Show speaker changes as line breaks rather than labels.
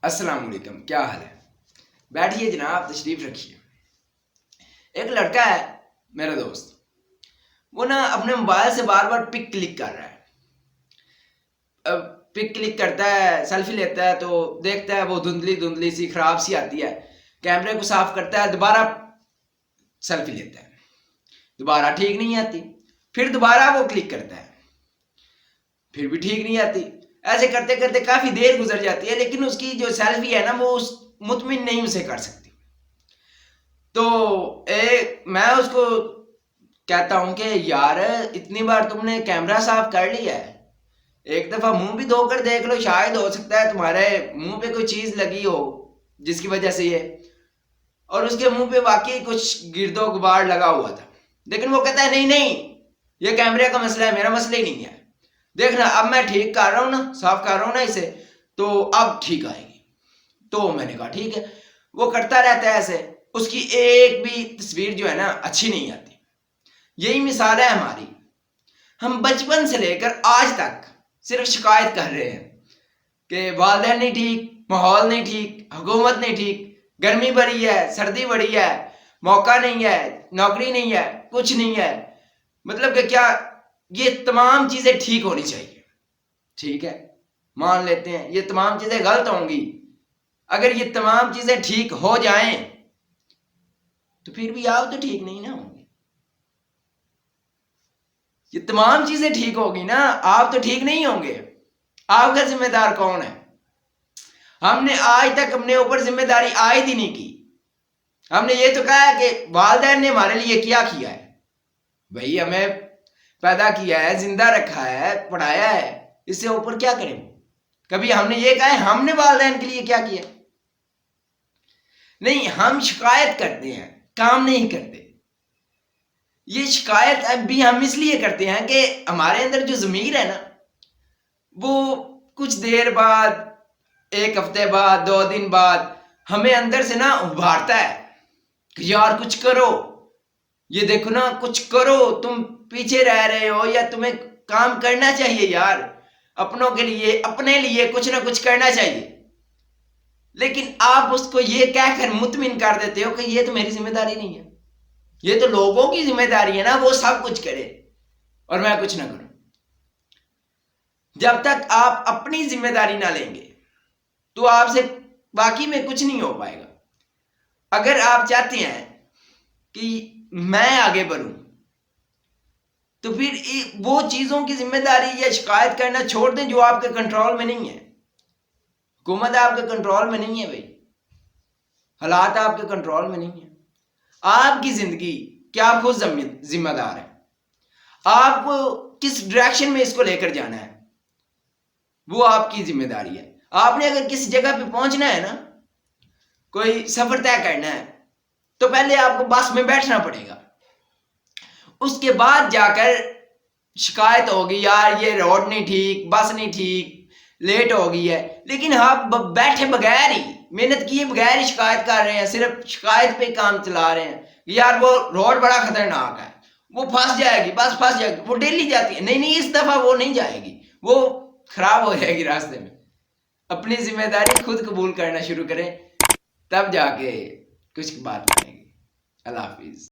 السلام علیکم، کیا حال ہے؟ بیٹھیے جناب، تشریف رکھیے۔ ایک لڑکا ہے میرا دوست، وہ نا اپنے موبائل سے بار بار پک کلک کر رہا ہے۔ پک کلک کرتا ہے، سیلفی لیتا ہے تو دیکھتا ہے وہ دھندلی دھندلی سی خراب سی آتی ہے، کیمرے کو صاف کرتا ہے، دوبارہ سیلفی لیتا ہے، دوبارہ ٹھیک نہیں آتی، پھر دوبارہ وہ کلک کرتا ہے، پھر بھی ٹھیک نہیں آتی۔ ایسے کرتے کرتے کافی دیر گزر جاتی ہے، لیکن اس کی جو سیلفی ہے نا وہ مطمئن نہیں اسے کر سکتی۔ تو میں اس کو کہتا ہوں کہ یار اتنی بار تم نے کیمرہ صاف کر لیا ہے، ایک دفعہ منہ بھی دھو کر دیکھ لو، شاید ہو سکتا ہے تمہارے منہ پہ کوئی چیز لگی ہو جس کی وجہ سے یہ، اور اس کے منہ پہ واقعی کچھ گرد و غبار لگا ہوا تھا، لیکن وہ کہتا ہے نہیں نہیں یہ کیمرے کا مسئلہ ہے، میرا مسئلہ ہی نہیں ہے، دیکھنا اب میں ٹھیک کر رہا ہوں نا، صاف کر رہا ہوں نا اسے، تو اب ٹھیک آئے گی۔ تو میں نے کہا ٹھیک ہے۔ وہ کرتا رہتا ہے ایسے، اس کی ایک بھی تصویر جو ہے نا اچھی نہیں آتی۔ یہی مثال ہے ہماری، ہم بچپن سے لے کر آج تک صرف شکایت کر رہے ہیں کہ والدین نہیں ٹھیک، ماحول نہیں ٹھیک، حکومت نہیں ٹھیک، گرمی بڑی ہے، سردی بڑی ہے، موقع نہیں ہے، نوکری نہیں ہے، کچھ نہیں ہے، مطلب کہ کیا یہ تمام چیزیں ٹھیک ہونی چاہیے۔ ٹھیک ہے، مان لیتے ہیں یہ تمام چیزیں غلط ہوں گی، اگر یہ تمام چیزیں ٹھیک ہو جائیں تو پھر بھی آپ تو ٹھیک نہیں نہ ہوں گے۔ یہ تمام چیزیں ٹھیک ہوگی نا، آپ تو ٹھیک نہیں ہوں گے۔ آپ کا ذمہ دار کون ہے؟ ہم نے آج تک اپنے اوپر ذمہ داری عائد ہی نہیں کی۔ ہم نے یہ تو کہا ہے کہ والدین نے ہمارے لیے کیا کیا ہے، بھئی ہمیں پیدا کیا ہے، زندہ رکھا ہے، پڑھایا ہے، اس سے اوپر کیا کریں؟ کبھی ہم نے یہ کہا ہے ہم نے والدین کے لیے کیا کیا؟ نہیں، ہم شکایت کرتے ہیں، کام نہیں کرتے۔ یہ شکایت اب بھی ہم اس لیے کرتے ہیں کہ ہمارے اندر جو ضمیر ہے نا وہ کچھ دیر بعد، ایک ہفتے بعد، 2 دن بعد ہمیں اندر سے نا ابھارتا ہے کہ یار کچھ کرو، یہ دیکھو نا کچھ کرو، تم پیچھے رہ رہے ہو، یا تمہیں کام کرنا چاہیے یار، اپنوں کے لیے، اپنے لیے کچھ نہ کچھ کرنا چاہیے۔ لیکن آپ اس کو یہ کہہ کر مطمئن کر دیتے ہو کہ یہ تو میری ذمہ داری نہیں ہے، یہ تو لوگوں کی ذمہ داری ہے نا، وہ سب کچھ کرے اور میں کچھ نہ کروں۔ جب تک آپ اپنی ذمہ داری نہ لیں گے تو آپ سے باقی میں کچھ نہیں ہو پائے گا۔ اگر آپ چاہتے ہیں کہ میں آگے بڑھوں تو پھر وہ چیزوں کی ذمہ داری یا شکایت کرنا چھوڑ دیں جو آپ کے کنٹرول میں نہیں ہے۔ حکومت آپ کے کنٹرول میں نہیں ہے بھائی، حالات آپ کے کنٹرول میں نہیں ہیں۔ آپ کی زندگی کیا آپ خود ذمہ دار ہے، آپ کو کس ڈائریکشن میں اس کو لے کر جانا ہے وہ آپ کی ذمہ داری ہے۔ آپ نے اگر کسی جگہ پہ پہنچنا ہے نا، کوئی سفر طے کرنا ہے، تو پہلے آپ کو بس میں بیٹھنا پڑے گا، اس کے بعد جا کر شکایت ہوگی یار یہ روڈ نہیں ٹھیک، بس نہیں ٹھیک، لیٹ ہو گئی ہے۔ لیکن آپ بیٹھے بغیر ہی، محنت کیے بغیر ہی شکایت کر رہے ہیں، صرف شکایت پہ کام چلا رہے ہیں، یار وہ روڈ بڑا خطرناک ہے، وہ پھنس جائے گی، بس پھنس جائے گی، وہ ڈیلی جاتی ہے، نہیں نہیں اس دفعہ وہ نہیں جائے گی، وہ خراب ہو جائے گی راستے میں۔ اپنی ذمہ داری خود قبول کرنا شروع کریں، تب جا کے کچھ بات بنے گی۔ اللہ حافظ۔